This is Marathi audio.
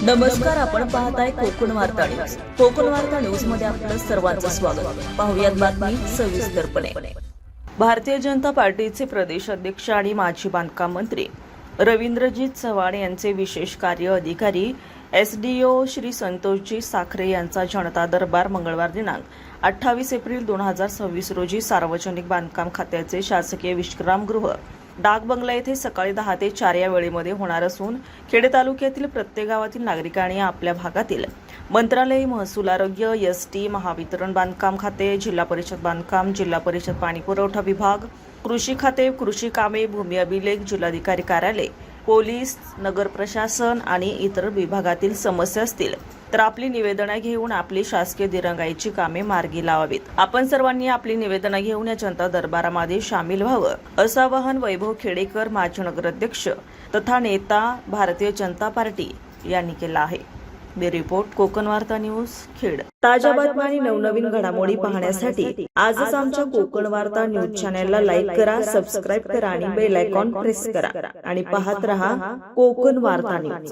नमस्कार, आपण पाहताय कोकण वार्ता न्यूज. कोकण वार्ता न्यूज मध्ये आपलं सर्वांचं स्वागत. पाहुयात बातमी सविस्तरपणे. भारतीय जनता पार्टीचे प्रदेश अध्यक्ष आणि माजी बांधकाम मंत्री रवींद्रजीत चव्हाण यांचे विशेष कार्य अधिकारी एसडीओ श्री संतोषजी साखरे यांचा जनता दरबार मंगळवार दिनांक 28 एप्रिल 2026 रोजी सार्वजनिक बांधकाम खात्याचे शासकीय विश्रामगृह डाक बंगला येथे सकाळी 10 ते 4 या वेळेमध्ये होणार असून खेड तालुक्यातील प्रत्येक गावातील नागरिकांनी आपल्या भागातील मंत्रालय, महसूल, आरोग्य, एसटी, महावितरण, बांधकाम खाते, जिल्हा परिषद बांधकाम, जिल्हा परिषद पाणीपुरवठा विभाग, कृषी खाते, कृषी कामे, भूमी अभिलेख, जिल्हाधिकारी कार्यालय, पोलीस, नगर प्रशासन आणि इतर विभागातील समस्या असतील तर आपली निवेदनं घेऊन आपली शासकीय दिरंगाईची कामे मार्गी लावावीत. आपण सर्वांनी आपली निवेदनं घेऊन या जनता दरबारामध्ये सामील व्हावं असं आवाहन वैभव खेडेकर, माजी नगराध्यक्ष तथा नेता, भारतीय जनता पार्टी यांनी केलं आहे. रिपोर्ट कोकण वार्ता न्यूज, खेड. ताज्या बातम्या आणि नवनवीन घडामोडी पाहण्यासाठी आजच आमच्या कोकण वार्ता न्यूज चॅनलला लाईक करा, सबस्क्राईब करा आणि बेल आयकॉन प्रेस करा आणि पाहत रहा कोकण वार्ता न्यूज.